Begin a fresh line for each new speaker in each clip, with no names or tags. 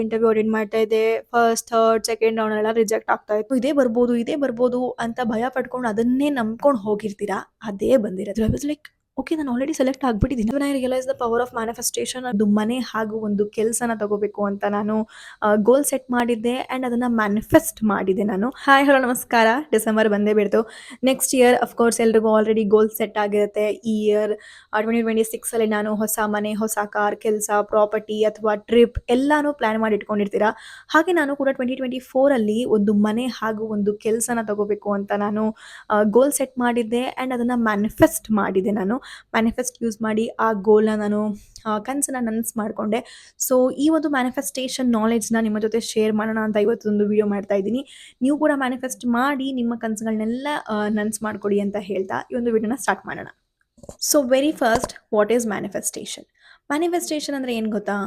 Interview attend ಮಾಡ್ತಾ ಇದ್ದೆ. First, third, second round ಎಲ್ಲ ರಿಜೆಕ್ಟ್ ಆಗ್ತಾ ಇತ್ತು. ಇದೇ ಬರ್ಬೋದು ಅಂತ ಭಯ ಪಡ್ಕೊಂಡು ಅದನ್ನೇ ನಂಬ್ಕೊಂಡು ಹೋಗಿರ್ತೀರಾ, ಅದೇ ಬಂದಿರೋದು. ಐ ವಾಸ್ ಲೈಕ್, ಓಕೆ, ನಾನು ಆಲ್ರೆಡಿ ಸೆಲೆಕ್ಟ್ ಆಗ್ಬಿಟ್ಟಿದ್ದೀನಿ. I realise the power of manifestation. ಅದು ಮನೆ ಹಾಗೂ ಒಂದು ಕೆಲಸನ ತಗೋಬೇಕು ಅಂತ ನಾನು ಗೋಲ್ ಸೆಟ್ ಮಾಡಿದ್ದೆ ಅಂಡ್ ಅದನ್ನ ಮ್ಯಾನಿಫೆಸ್ಟ್ ಮಾಡಿದೆ ನಾನು. ಹಾಯ್, ಹಲೋ, ನಮಸ್ಕಾರ. ಡಿಸೆಂಬರ್ ಬಂದೇ ಬಿಡ್ತು. ನೆಕ್ಸ್ಟ್ ಇಯರ್ ಅಫ್ಕೋರ್ಸ್ ಎಲ್ರಿಗೂ ಆಲ್ರೆಡಿ ಗೋಲ್ ಸೆಟ್ ಆಗಿರುತ್ತೆ. ಈ ಇಯರ್ 2026 ಅಲ್ಲಿ ನಾನು ಹೊಸ ಮನೆ, ಹೊಸ ಕಾರ್, ಕೆಲಸ, ಪ್ರಾಪರ್ಟಿ ಅಥವಾ ಟ್ರಿಪ್ ಎಲ್ಲಾನು ಪ್ಲಾನ್ ಮಾಡಿ ಇಟ್ಕೊಂಡಿರ್ತೀರಾ. ಹಾಗೆ ನಾನು ಕೂಡ 2024 ಅಲ್ಲಿ ಒಂದು ಮನೆ ಹಾಗೂ ಒಂದು ಕೆಲಸನ ತಗೋಬೇಕು ಅಂತ ನಾನು ಗೋಲ್ ಸೆಟ್ ಮಾಡಿದ್ದೆ ಅಂಡ್ ಅದನ್ನ ಮ್ಯಾನಿಫೆಸ್ಟ್ ಮಾಡಿದೆ ನಾನು. ಮ್ಯಾನಿಫೆಸ್ಟ್ ಯೂಸ್ ಮಾಡಿ ಆ ಗೋಲ್ನ ನಾನು ಕನಸನ್ನ ನನಸು ಮಾಡಿಕೊಂಡೆ. ಸೊ ಈ ಒಂದು ಮ್ಯಾನಿಫೆಸ್ಟೇಷನ್ ನಾಲೆಡ್ಜ್ನ ನಿಮ್ಮ ಜೊತೆ ಶೇರ್ ಮಾಡೋಣ ಅಂತ ಇವತ್ತೊಂದು ವಿಡಿಯೋ ಮಾಡ್ತಾ ಇದ್ದೀನಿ. ನೀವು ಕೂಡ ಮ್ಯಾನಿಫೆಸ್ಟ್ ಮಾಡಿ ನಿಮ್ಮ ಕನಸುಗಳನ್ನೆಲ್ಲ ನನಸು ಮಾಡಿಕೊಡಿ ಅಂತ ಹೇಳ್ತಾ ಈ ಒಂದು ವಿಡಿಯೋನ ಸ್ಟಾರ್ಟ್ ಮಾಡೋಣ. So very first, what is manifestation? Manifestation ಅಂದರೆ ಏನು ಗೊತ್ತಾ?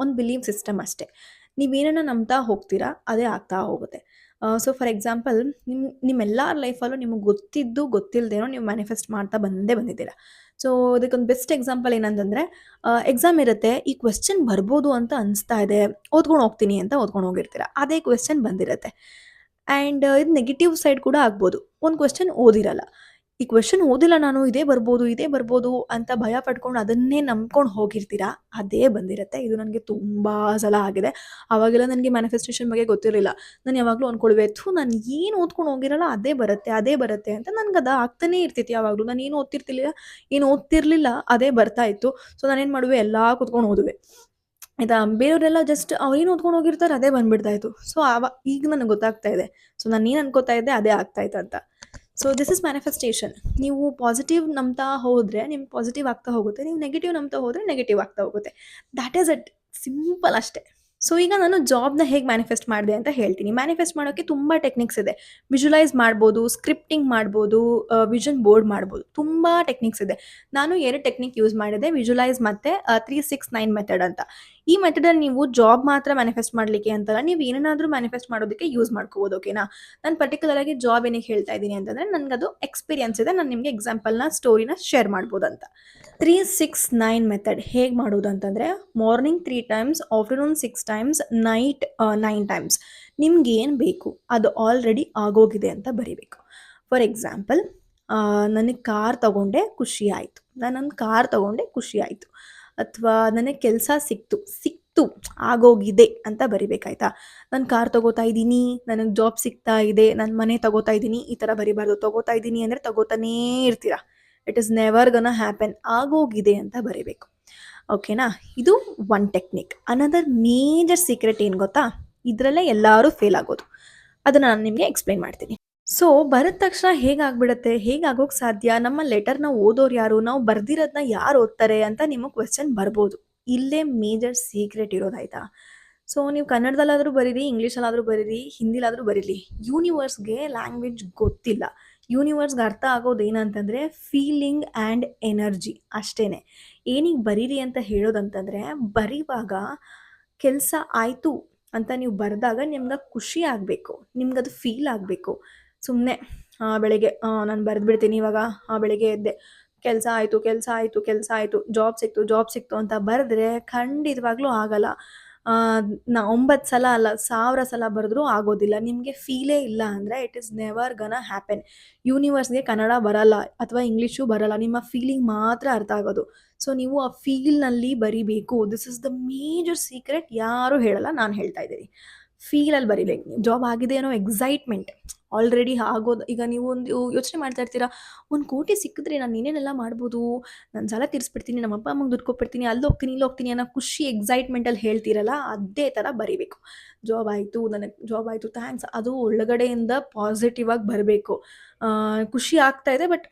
ಒಂದು ಬಿಲೀವ್ ಸಿಸ್ಟಮ್ ಅಷ್ಟೇ. ನೀವೇನನ್ನ ನಂಬ್ತಾ ಹೋಗ್ತೀರಾ ಅದೇ ಆಗ್ತಾ ಹೋಗುತ್ತೆ. ಸೊ ಫಾರ್ ಎಕ್ಸಾಂಪಲ್, ನಿಮ್ಮೆಲ್ಲರ ಲೈಫಲ್ಲೂ ನಿಮಗೆ ಗೊತ್ತಿದ್ದು ಗೊತ್ತಿಲ್ಲದೇನೋ ನೀವು ಮ್ಯಾನಿಫೆಸ್ಟ್ ಮಾಡ್ತಾ ಬಂದಿದ್ದೀರಾ. ಸೊ ಅದಕ್ಕೊಂದು ಬೆಸ್ಟ್ ಎಕ್ಸಾಂಪಲ್ ಏನಂತಂದರೆ, ಎಕ್ಸಾಮ್ ಇರುತ್ತೆ, ಈ ಕ್ವೆಶ್ಚನ್ ಬರ್ಬೋದು ಅಂತ ಅನಿಸ್ತಾ ಇದೆ, ಓದ್ಕೊಂಡು ಹೋಗ್ತೀನಿ ಅಂತ ಓದ್ಕೊಂಡು ಹೋಗಿರ್ತೀರ, ಅದೇ ಕ್ವೆಶ್ಚನ್ ಬಂದಿರುತ್ತೆ. ಆ್ಯಂಡ್ ಇದು ನೆಗೆಟಿವ್ ಸೈಡ್ ಕೂಡ ಆಗ್ಬೋದು. ಒಂದು ಕ್ವೆಶ್ಚನ್ ಓದಿರಲ್ಲ, ಈ ಕ್ವೆಶ್ಚನ್ ಓದಿಲ್ಲ ನಾನು, ಇದೇ ಬರ್ಬೋದು ಅಂತ ಭಯ ಪಡ್ಕೊಂಡು ಅದನ್ನೇ ನಂಬ್ಕೊಂಡು ಹೋಗಿರ್ತೀರಾ, ಅದೇ ಬಂದಿರುತ್ತೆ. ಇದು ನನಗೆ ತುಂಬ ಸಲ ಆಗಿದೆ. ಆವಾಗೆಲ್ಲ ನನಗೆ ಮ್ಯಾನಿಫೆಸ್ಟೇಷನ್ ಬಗ್ಗೆ ಗೊತ್ತಿರಲಿಲ್ಲ. ನಾನು ಯಾವಾಗಲೂ ಅಂದ್ಕೊಳ್ವೆ, ನಾನು ಏನು ಓದ್ಕೊಂಡು ಹೋಗಿರಲ್ಲ ಅದೇ ಬರುತ್ತೆ ಅಂತ. ನನಗೆ ಅದು ಆಗ್ತಾನೇ ಇರ್ತಿತ್ತು ಯಾವಾಗಲೂ. ನಾನು ಏನು ಓದ್ತಿರ್ಲಿಲ್ಲ, ಅದೇ ಬರ್ತಾ ಇತ್ತು. ಸೊ ನಾನೇನು ಮಾಡುವೆ, ಎಲ್ಲ ಕೂತ್ಕೊಂಡು ಓದುವೆ ಆಯಿತಾ. ಬೇರೆಯವರೆಲ್ಲ ಜಸ್ಟ್ ಅವ್ರೇನು ಓದ್ಕೊಂಡು ಹೋಗಿರ್ತಾರೆ ಅದೇ ಬಂದ್ಬಿಡ್ತಾ ಇತ್ತು. ಸೊ ಈಗ ನನಗೆ ಗೊತ್ತಾಗ್ತಾ ಇದೆ, ಸೊ ನಾನು ಏನು ಅನ್ಕೋತಾ ಇದ್ದೆ ಅದೇ ಆಗ್ತಾ ಇತ್ತು ಅಂತ. So this is manifestation. ನೀವು ಪಾಸಿಟಿವ್ ನಂಬ್ತಾ ಹೋದರೆ ನಿಮ್ಗೆ ಪಾಸಿಟಿವ್ ಆಗ್ತಾ ಹೋಗುತ್ತೆ, ನೀವು ನೆಗೆಟಿವ್ ನಂಬ್ತಾ ಹೋದರೆ ನೆಗೆಟಿವ್ ಆಗ್ತಾ ಹೋಗುತ್ತೆ. ದ್ಯಾಟ್ ಈಸ್ ಇಟ್, ಸಿಂಪಲ್ ಅಷ್ಟೇ. ಸೊ ಈಗ ನಾನು ಜಾಬ್ನ ಹೇಗೆ ಮ್ಯಾನಿಫೆಸ್ಟ್ ಮಾಡಿದೆ ಅಂತ ಹೇಳ್ತೀನಿ. ಮ್ಯಾನಿಫೆಸ್ಟ್ ಮಾಡೋಕ್ಕೆ ತುಂಬ ಟೆಕ್ನಿಕ್ಸ್ ಇದೆ. ವಿಜುವಲೈಸ್ ಮಾಡ್ಬೋದು, ಸ್ಕ್ರಿಪ್ಟಿಂಗ್ ಮಾಡ್ಬೋದು, ವಿಷನ್ ಬೋರ್ಡ್ ಮಾಡ್ಬೋದು, ತುಂಬ ಟೆಕ್ನಿಕ್ಸ್ ಇದೆ. ನಾನು 2 ಟೆಕ್ನಿಕ್ ಯೂಸ್ ಮಾಡಿದೆ, ವಿಜುವಲೈಸ್ ಮತ್ತು 369 ಮೆಥಡ್ ಅಂತ. ಈ ಮೆಥಡಲ್ಲಿ ನೀವು ಜಾಬ್ ಮಾತ್ರ ಮ್ಯಾನಿಫೆಸ್ಟ್ ಮಾಡಲಿಕ್ಕೆ ಅಂತಲ್ಲ, ನೀವು ಏನನ್ನಾದರೂ ಮ್ಯಾನಿಫೆಸ್ಟ್ ಮಾಡೋದಕ್ಕೆ ಯೂಸ್ ಮಾಡ್ಕೋಬೋದು. ಓಕೆನಾ? ನಾನು ಪರ್ಟಿಕ್ಯುಲರ್ ಆಗಿ ಜಾಬ್ ಏನಕ್ಕೆ ಹೇಳ್ತಾ ಇದ್ದೀನಿ ಅಂತಂದರೆ, ನನಗದು ಎಕ್ಸ್ಪೀರಿಯನ್ಸ್ ಇದೆ, ನಾನು ನಿಮಗೆ ಎಕ್ಸಾಂಪಲ್ನ ಸ್ಟೋರಿನ ಶೇರ್ ಮಾಡ್ಬೋದು ಅಂತ. 369 ಮೆಥಡ್ ಹೇಗೆ ಮಾಡೋದು ಅಂತಂದರೆ, morning 3 times, afternoon 6 times, night 9 times. ನಿಮ್ಗೆ ಏನು ಬೇಕು ಅದು ಆಲ್ರೆಡಿ ಆಗೋಗಿದೆ ಅಂತ ಬರೀಬೇಕು. ಫಾರ್ ಎಕ್ಸಾಂಪಲ್, ನನಗೆ ಕಾರ್ ತೊಗೊಂಡೆ, ಖುಷಿ ಆಯಿತು, ನಾನೊಂದು ಕಾರ್ ತೊಗೊಂಡೆ, ಖುಷಿ ಆಯಿತು. ಅಥವಾ ನನಗೆ ಕೆಲಸ ಸಿಕ್ತು ಆಗೋಗಿದೆ ಅಂತ ಬರಿಬೇಕಾಯ್ತಾ. ನಾನು ಕಾರ್ ತೊಗೋತಾ ಇದ್ದೀನಿ, ನನಗೆ ಜಾಬ್ ಸಿಗ್ತಾ ಇದೆ, ನನ್ನ ಮನೆ ತೊಗೋತಾ ಇದ್ದೀನಿ, ಈ ಥರ ಬರಿಬಾರ್ದು. ತೊಗೋತಾ ಇದ್ದೀನಿ ಅಂದರೆ ತೊಗೋತಾನೇ ಇರ್ತೀರಾ, it is never gonna happen. ಆಗೋಗಿದೆ ಅಂತ ಬರೀಬೇಕು. ಓಕೆನಾ? ಇದು one technique. Another major secret ಏನು ಗೊತ್ತಾ? ಇದರಲ್ಲೇ ಎಲ್ಲರೂ ಫೇಲ್ ಆಗೋದು. ಅದನ್ನು ನಾನು ನಿಮಗೆ ಎಕ್ಸ್ಪ್ಲೈನ್ ಮಾಡ್ತೀನಿ. ಸೊ ಬರದ ತಕ್ಷಣ ಹೇಗಾಗ್ಬಿಡುತ್ತೆ, ಹೇಗಾಗೋಕ್ಕೆ ಸಾಧ್ಯ? ನಮ್ಮ ಲೆಟರ್ನ ಓದೋರು ಯಾರು? ನಾವು ಬರ್ದಿರೋದನ್ನ ಯಾರು ಓದ್ತಾರೆ ಅಂತ ನಿಮಗೆ ಕ್ವೆಶ್ಚನ್ ಬರ್ಬೋದು. ಇಲ್ಲೇ ಮೇಜರ್ ಸೀಕ್ರೆಟ್ ಇರೋದಾಯ್ತಾ. ಸೊ ನೀವು ಕನ್ನಡದಲ್ಲಾದರೂ ಬರೀರಿ, ಇಂಗ್ಲೀಷಲ್ಲಾದರೂ ಬರೀರಿ, ಹಿಂದಿಲಾದರೂ ಬರೀರಿ, ಯೂನಿವರ್ಸ್ಗೆ ಲ್ಯಾಂಗ್ವೇಜ್ ಗೊತ್ತಿಲ್ಲ. ಯೂನಿವರ್ಸ್ಗೆ ಅರ್ಥ ಆಗೋದು ಏನಂತಂದರೆ ಫೀಲಿಂಗ್ ಆ್ಯಂಡ್ ಎನರ್ಜಿ ಅಷ್ಟೇ. ಏನಿಗೆ ಬರೀರಿ ಅಂತ ಹೇಳೋದಂತಂದರೆ, ಬರೀವಾಗ ಕೆಲಸ ಆಯಿತು ಅಂತ ನೀವು ಬರೆದಾಗ ನಿಮ್ಗೆ ಖುಷಿ ಆಗಬೇಕು, ನಿಮ್ಗದು ಫೀಲ್ ಆಗಬೇಕು. ಸುಮ್ಮನೆ ಬೆಳಗ್ಗೆ ನಾನು ಬರೆದ್ಬಿಡ್ತೀನಿ ಇವಾಗ, ಬೆಳಗ್ಗೆ ಎದ್ದೆ, ಕೆಲಸ ಆಯಿತು, ಜಾಬ್ ಸಿಕ್ತು ಅಂತ ಬರೆದ್ರೆ ಖಂಡಿತವಾಗ್ಲೂ ಆಗಲ್ಲ. 9 ಸಲ ಅಲ್ಲ, 1000 ಸಲ ಬರೆದ್ರೂ ಆಗೋದಿಲ್ಲ. ನಿಮಗೆ ಫೀಲೇ ಇಲ್ಲ ಅಂದರೆ it is never gonna happen. ಯೂನಿವರ್ಸ್ಗೆ ಕನ್ನಡ ಬರಲ್ಲ ಅಥವಾ ಇಂಗ್ಲೀಷು ಬರಲ್ಲ, ನಿಮ್ಮ ಫೀಲಿಂಗ್ ಮಾತ್ರ ಅರ್ಥ ಆಗೋದು. ಸೊ ನೀವು ಆ ಫೀಲ್ನಲ್ಲಿ ಬರಿಬೇಕು. This is the major secret. ಯಾರೂ ಹೇಳಲ್ಲ, ನಾನು ಹೇಳ್ತಾ ಇದ್ದೀನಿ. ಫೀಲಲ್ಲಿ ಬರಿಬೇಕು ನೀವು. ಜಾಬ್ ಆಗಿದೆ ಅನ್ನೋ ಎಕ್ಸೈಟ್ಮೆಂಟ್ ಆಲ್ರೆಡಿ ಆಗೋದು. ಈಗ ನೀವು ಒಂದು ಯೋಚನೆ ಮಾಡ್ತಾ ಇರ್ತೀರಾ, 1 ಕೋಟಿ ಸಿಕ್ಕಿದ್ರೆ ನಾನು ಏನೇನೆಲ್ಲ ಮಾಡ್ಬೋದು, ನಾನು ಸಾಲ ತೀರಿಸ್ಬಿಡ್ತೀನಿ, ನಮ್ಮ ಅಪ್ಪ ಅಮ್ಮಂಗೆ ದುಡ್ಡು ಕೊಟ್ಬಿಡ್ತೀನಿ, ಅಲ್ಲಿ ಹೋಗ್ತೀನಿ ಅನ್ನೋ ಖುಷಿ ಎಕ್ಸೈಟ್ಮೆಂಟಲ್ಲಿ ಹೇಳ್ತೀರಲ್ಲ, ಅದೇ ಥರ ಬರಿಬೇಕು. ನನಗೆ ಜಾಬ್ ಆಯಿತು, ಥ್ಯಾಂಕ್ಸ್. ಅದು ಒಳಗಡೆಯಿಂದ ಪಾಸಿಟಿವ್ ಆಗಿ ಬರಬೇಕು. ಖುಷಿ ಆಗ್ತಾ ಇದೆ, ಬಟ್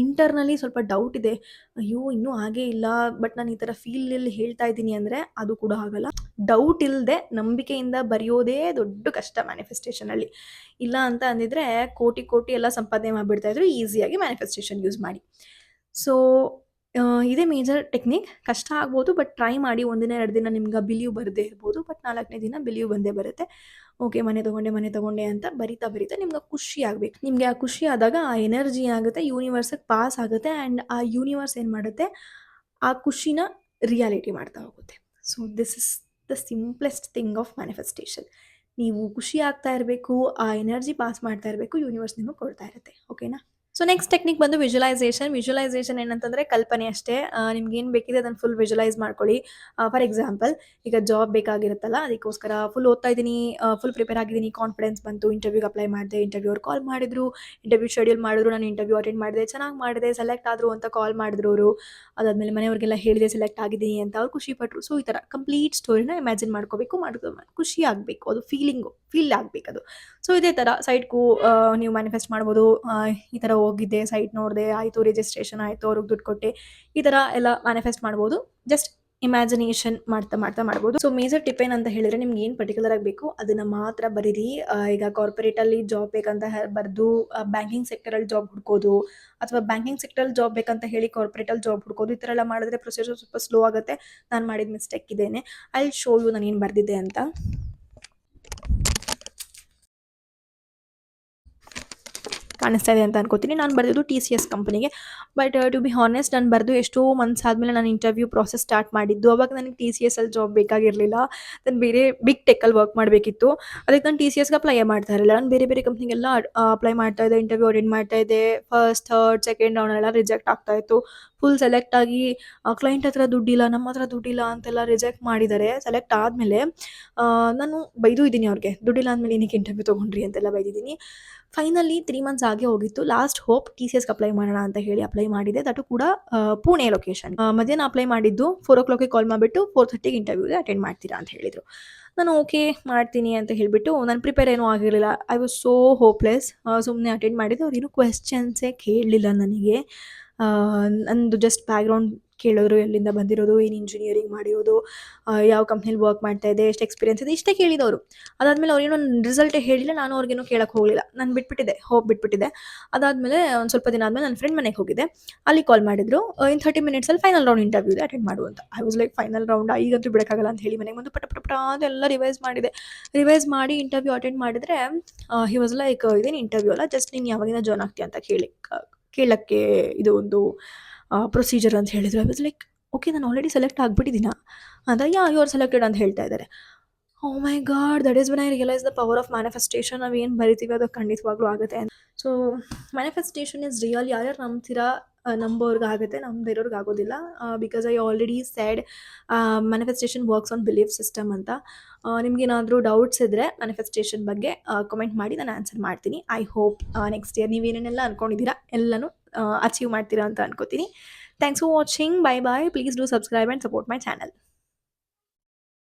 ಇಂಟರ್ನಲಿ ಸ್ವಲ್ಪ ಡೌಟ್ ಇದೆ. ಅಯ್ಯೋ ಇನ್ನೂ ಆಗೇ ಇಲ್ಲ, ಬಟ್ ನಾನು ಈ ಥರ ಫೀಲಲ್ಲಿ ಹೇಳ್ತಾ ಇದ್ದೀನಿ ಅಂದರೆ ಅದು ಕೂಡ ಆಗಲ್ಲ. ಡೌಟ್ ಇಲ್ಲದೆ ನಂಬಿಕೆಯಿಂದ ಬರೆಯೋದೇ ದೊಡ್ಡ ಕಷ್ಟ ಮ್ಯಾನಿಫೆಸ್ಟೇಷನಲ್ಲಿ. ಇಲ್ಲ ಅಂತ ಅಂದಿದ್ರೆ ಕೋಟಿ ಎಲ್ಲ ಸಂಪಾದನೆ ಮಾಡಿಬಿಡ್ತಾಯಿದ್ರು ಈಸಿಯಾಗಿ ಮ್ಯಾನಿಫೆಸ್ಟೇಷನ್ ಯೂಸ್ ಮಾಡಿ. ಸೊ ಇದೇ ಮೇಜರ್ ಟೆಕ್ನಿಕ್. ಕಷ್ಟ ಆಗ್ಬೋದು, ಬಟ್ ಟ್ರೈ ಮಾಡಿ. 1 ದಿನ 2 ದಿನ ನಿಮ್ಗೆ ಬಿಲೀವ್ ಬರದೇ ಇರ್ಬೋದು, ಬಟ್ 4ನೇ ದಿನ ಬಿಲೀವ್ ಬಂದೇ ಬರುತ್ತೆ. ಓಕೆ, ಮನೆ ತೊಗೊಂಡೆ ಅಂತ ಬರಿತಾ ನಿಮ್ಗೆ ಖುಷಿ ಆಗಬೇಕು. ನಿಮಗೆ ಆ ಖುಷಿ ಆದಾಗ ಆ ಎನರ್ಜಿ ಏನಾಗುತ್ತೆ, ಯೂನಿವರ್ಸಿಗೆ ಪಾಸ್ ಆಗುತ್ತೆ ಆ್ಯಂಡ್ ಆ ಯೂನಿವರ್ಸ್ ಏನು ಮಾಡುತ್ತೆ, ಆ ಖುಷಿನ ರಿಯಾಲಿಟಿ ಮಾಡ್ತಾ ಹೋಗುತ್ತೆ. So this is the simplest thing of manifestation. ನೀವು ಖುಷಿ ಆಗ್ತಾ ಇರಬೇಕು, ಆ ಎನರ್ಜಿ ಪಾಸ್ ಮಾಡ್ತಾ ಇರಬೇಕು, ಯೂನಿವರ್ಸ್ ನಿಮಗೆ ಕೊಡ್ತಾ ಇರುತ್ತೆ. ಓಕೆನಾ? ಸೊ ನೆಕ್ಸ್ಟ್ ಟೆಕ್ನಿಕ್ ಬಂದು ವಿಜುವಲೈಸೇಷನ್. ವಿಜುವಲೈಸೇಷನ್ ಏನಂತಂದರೆ ಕಲ್ಪನೆ ಅಷ್ಟೇ. ನಿಮ್ಗೇನು ಬೇಕಿದೆ ಅದನ್ನು ಫುಲ್ ವಿಜುವಲೈಸ್ ಮಾಡ್ಕೊಳ್ಳಿ. ಫಾರ್ ಎಕ್ಸಾಂಪಲ್, ಈಗ ಜಾಬ್ ಬೇಕಾಗಿರುತ್ತಲ್ಲ, ಅದಕ್ಕೋಸ್ಕರ ಫುಲ್ ಓದ್ತಾ ಇದ್ದೀನಿ, ಫುಲ್ ಪ್ರಿಪೇರ್ ಆಗಿದ್ದೀನಿ, ಕಾನ್ಫಿಡೆನ್ಸ್ ಬಂತು, ಇಂಟರ್ವ್ಯೂಗೆ ಅಪ್ಲೈ ಮಾಡಿದೆ, ಇಂಟರ್ವ್ಯೂ ಅವ್ರು ಕಾಲ್ ಮಾಡಿದ್ರು, ಇಂಟರ್ವ್ಯೂ ಶೆಡ್ಯೂಲ್ ಮಾಡಿದ್ರು, ನಾನು ಇಂಟರ್ವ್ಯೂ ಅಟೆಂಡ್ ಮಾಡಿದೆ, ಚೆನ್ನಾಗಿ ಮಾಡಿದೆ, ಸೆಲೆಕ್ಟ್ ಆದರು ಅಂತ ಕಾಲ್ ಮಾಡಿದ್ರು ಅವರು. ಅದಾದಮೇಲೆ ಮನೆಯವ್ರಿಗೆಲ್ಲ ಹೇಳಿದೆ ಸೆಲೆಕ್ಟ್ ಆಗಿದ್ದೀನಿ ಅಂತ, ಅವ್ರು ಖುಷಿಪಟ್ಟರು. ಸೊ ಈ ಥರ ಕಂಪ್ಲೀಟ್ ಸ್ಟೋರಿನ ಇಮ್ಯಾಜಿನ್ ಮಾಡ್ಕೋಬೇಕು, ಖುಷಿ ಆಗಬೇಕು, ಅದು ಫೀಲ್ ಆಗಬೇಕು ಅದು. ಸೊ ಇದೇ ಥರ ಸೈಟ್ಗೂ ನೀವು ಮ್ಯಾನಿಫೆಸ್ಟ್ ಮಾಡ್ಬೋದು. ಈ ಥರ ಹೋಗಿದ್ದೆ, ಸೈಟ್ ನೋಡಿದೆ, ಆಯಿತು, ರಿಜಿಸ್ಟ್ರೇಷನ್ ಆಯಿತು, ಅವ್ರಿಗೆ ದುಡ್ಡು ಕೊಟ್ಟೆ, ಈ ಥರ ಎಲ್ಲ ಮ್ಯಾನಿಫೆಸ್ಟ್ ಮಾಡ್ಬೋದು. ಜಸ್ಟ್ ಇಮ್ಯಾಜಿನೇಷನ್ ಮಾಡ್ತಾ ಮಾಡ್ಬೋದು. ಸೊ ಮೇಜರ್ ಟಿಪ್ ಏನಂತ ಹೇಳಿದ್ರೆ, ನಿಮ್ಗೆ ಏನು ಪರ್ಟಿಕ್ಯುಲರ್ ಆಗಿ ಬೇಕು ಅದನ್ನು ಮಾತ್ರ ಬರೀರಿ. ಈಗ ಕಾರ್ಪೊರೇಟಲ್ಲಿ ಜಾಬ್ ಬೇಕಂತ ಬರೆದು ಬ್ಯಾಂಕಿಂಗ್ ಸೆಕ್ಟರಲ್ಲಿ ಜಾಬ್ ಹುಡ್ಕೋದು, ಅಥವಾ ಬ್ಯಾಂಕಿಂಗ್ ಸೆಕ್ಟರಲ್ಲಿ ಜಾಬ್ ಬೇಕಂತ ಹೇಳಿ ಕಾರ್ಪೊರೇಟಲ್ಲಿ ಜಾಬ್ ಹುಡ್ಕೋದು, ಈ ಥರ ಎಲ್ಲ ಮಾಡಿದ್ರೆ ಪ್ರೊಸೀಜರ್ ಸ್ವಲ್ಪ ಸ್ಲೋ ಆಗುತ್ತೆ. ನಾನು ಮಾಡಿದ ಮಿಸ್ಟೇಕ್ ಇದೇನೆ. ಐ ವಿಲ್ ಶೋ ಯು ನಾನು ಏನು ಬರೆದಿದ್ದೆ ಅಂತ. ಕಾಣಿಸ್ತಾ ಇದೆ ಅಂತ ಅನ್ಕೋತೀನಿ. ನಾನು ಬರೆದಿದ್ದು TCS ಕಂಪನಿಗೆ. ಬಟ್ ಟು ಬಿ ಹಾನೆಸ್ಟ್, ನಾನು ಬರೆದು ಎಷ್ಟೋ ಮಂತ್ಸ್ ಆದಮೇಲೆ ನಾನು ಇಂಟರ್ವ್ಯೂ ಪ್ರಾಸೆಸ್ ಸ್ಟಾರ್ಟ್ ಮಾಡಿದ್ದು. ಅವಾಗ ನನಗೆ TCSಲ್ಲಿ ಜಾಬ್ ಬೇಕಾಗಿರಲಿಲ್ಲ. ನಾನು ಬೇರೆ ಬಿಗ್ ಟೆಕ್ಕಲ್ಲಿ ವರ್ಕ್ ಮಾಡಬೇಕಿತ್ತು. ಅದಕ್ಕೆ ನಾನು TCSಗೆ ಅಪ್ಲೈ ಮಾಡ್ತಾ ಇರಲಿಲ್ಲ. ನಾನು ಬೇರೆ ಬೇರೆ ಕಂಪ್ನಿಗೆಲ್ಲ ಅಪ್ಲೈ ಮಾಡ್ತಾ ಇದ್ದೆ, ಇಂಟರ್ವ್ಯೂ ಅಟೆಂಡ್ ಮಾಡ್ತಾ ಇದ್ದೆ. ಫಸ್ಟ್, ಥರ್ಡ್, ಸೆಕೆಂಡ್ ರೌಂಡೆಲ್ಲ ರಿಜೆಕ್ಟ್ ಆಗ್ತಾ ಇತ್ತು. ಫುಲ್ ಸೆಲೆಕ್ಟ್ ಆಗಿ ಕ್ಲೈಂಟ್ ಹತ್ರ ದುಡ್ಡಿಲ್ಲ, ನಮ್ಮ ಹತ್ರ ದುಡ್ಡಿಲ್ಲ ಅಂತೆಲ್ಲ ರಿಜೆಕ್ಟ್ ಮಾಡಿದ್ದಾರೆ. ಸೆಲೆಕ್ಟ್ ಆದಮೇಲೆ ನಾನು ಬೈದು ಇದ್ದೀನಿ ಅವ್ರಿಗೆ, ದುಡ್ಡಿಲ್ಲ ಅಂದಮೇಲೆ ಏನಕ್ಕೆ ಇಂಟರ್ವ್ಯೂ ತೊಗೊಂಡ್ರಿ ಅಂತೆಲ್ಲ ಬೈದಿದ್ದೀನಿ. ಫೈನಲಿ 3 ಮಂತ್ಸ್ ಆಗೇ ಹೋಗಿತ್ತು. ಲಾಸ್ಟ್ ಹೋಪ್ TCSಗೆ ಅಪ್ಲೈ ಮಾಡೋಣ ಅಂತ ಹೇಳಿ ಅಪ್ಲೈ ಮಾಡಿದೆ. ದಟು ಕೂಡ ಪುಣೆ ಲೊಕೇಶನ್. ಮಧ್ಯಾಹ್ನ ಅಪ್ಲೈ ಮಾಡಿದ್ದು, 4 o'clock ಕಾಲ್ ಮಾಡಿಬಿಟ್ಟು 4:30ಗೆ ಇಂಟರ್ವ್ಯೂಗೆ ಅಟೆಂಡ್ ಮಾಡ್ತೀರಾ ಅಂತ ಹೇಳಿದರು. ನಾನು ಓಕೆ ಮಾಡ್ತೀನಿ ಅಂತ ಹೇಳಿಬಿಟ್ಟು, ನಾನು ಪ್ರಿಪೇರ್ ಏನೂ ಆಗಿರಲಿಲ್ಲ. I was so hopeless. ಸುಮ್ಮನೆ ಅಟೆಂಡ್ ಮಾಡಿದ್ದು. ಅವ್ರು ಏನೂ ಕ್ವೆಶ್ಚನ್ಸೇ ಕೇಳಲಿಲ್ಲ ನನಗೆ. ನಂದು ಜಸ್ಟ್ ಬ್ಯಾಕ್ಗ್ರೌಂಡ್ ಕೇಳಿದ್ರು, ಎಲ್ಲಿಂದ ಬಂದಿರೋದು, ಏನು ಇಂಜಿನಿಯರಿಂಗ್ ಮಾಡಿರೋದು, ಯಾವ ಕಂಪ್ನಿಲಿ ವರ್ಕ್ ಮಾಡ್ತಾ ಇದೆ, ಎಷ್ಟು ಎಕ್ಸ್ಪೀರಿಯನ್ಸ್ ಇದೆ, ಇಷ್ಟೇ ಕೇಳಿದವರು. ಅದಾದಮೇಲೆ ಅವ್ರೇನೋ ರಿಸಲ್ಟೇ ಹೇಳಿಲ್ಲ. ನಾನು ಅವ್ರಿಗೇನೋ ಕೇಳಕ್ಕೆ ಹೋಗಲಿಲ್ಲ. ನಾನು ಬಿಟ್ಬಿಟ್ಟಿದ್ದೆ. ಅದಾದಮೇಲೆ ಒಂದು ಸ್ವಲ್ಪ ದಿನ ಆದಮೇಲೆ ನನ್ನ ಫ್ರೆಂಡ್ ಮನೆಗೆ ಹೋಗಿದ್ದೆ. ಅಲ್ಲಿ ಕಾಲ್ ಮಾಡಿದ್ರು, ಇನ್ 30 ಮಿನಿಟ್ಸಲ್ಲಿ ಫೈನಲ್ ರೌಂಡ್ ಇಂಟರ್ವ್ಯೂ ಇದೆ, ಅಟೆಂಡ್ ಮಾಡು ಅಂತ. ಐ ವಾಸ್ ಲೈಕ್, ಫೈನಲ್ ರೌಂಡಾ, ಈಗಂತೂ ಬಿಡೋಕ್ಕಾಗಲ್ಲ ಅಂತ ಹೇಳಿ ಮನೆಗೆ ಬಂದು ಪಟ ಅದೆಲ್ಲ ರಿವೈಸ್ ಮಾಡಿ ಇಂಟರ್ವ್ಯೂ ಅಟೆಂಡ್ ಮಾಡಿದ್ರೆ, ಹಿ ವಾಸ್ ಲೈಕ್, ಇದೇನು ಇಂಟರ್ವ್ಯೂ ಅಲ್ಲ, ಜಸ್ಟ್ ನೀನು ಯಾವಾಗಿಂದ ಜಾಯ್ನ್ ಆಗ್ತೀಯ ಅಂತ ಕೇಳಕ್ಕೆ ಇದು ಒಂದು ಪ್ರೊಸೀಜರ್ ಅಂತ ಹೇಳಿದ್ರು. ಐ ವಾಸ್ ಲೈಕ್, ಓಕೆ, ನಾನು ಆಲ್ರೆಡಿ ಸೆಲೆಕ್ಟ್ ಆಗಿಬಿಟ್ಟಿದ್ದೀನ ಅಂತ. ಯು ಆರ್ ಸೆಲೆಕ್ಟೆಡ್ ಅಂತ ಹೇಳ್ತಾ ಇದ್ದಾರೆ. Oh my god, that is when I realise the power of manifestation. ನಾವು ಏನು ಬರಿತೀವಿ ಅದು ಖಂಡಿತವಾಗ್ಲೂ ಆಗುತ್ತೆ. So manifestation is real. ಯಾರ್ಯಾರು ನಂಬ್ತೀರಾ, ನಂಬೋರ್ಗೆ ಆಗುತ್ತೆ, ನಂಬದಿರೋರ್ಗೆ ಆಗೋದಿಲ್ಲ. Because I already said manifestation works on belief system ಅಂತ. ನಿಮ್ಗೇನಾದರೂ ಡೌಟ್ಸ್ ಇದ್ದರೆ ಮ್ಯಾನಿಫೆಸ್ಟೇಷನ್ ಬಗ್ಗೆ ಕಮೆಂಟ್ ಮಾಡಿ, ನಾನು ಆನ್ಸರ್ ಮಾಡ್ತೀನಿ. ಐ ಹೋಪ್ ನೆಕ್ಸ್ಟ್ ಇಯರ್ ನೀವೇನೇನೆಲ್ಲ ಅಂದ್ಕೊಂಡಿದ್ದೀರಾ ಎಲ್ಲನೂ ಅಚೀವ್ ಮಾಡ್ತೀರಾ ಅಂತ ಅನ್ಕೋತೀನಿ. Thanks for watching. By. Please do subscribe and support my channel.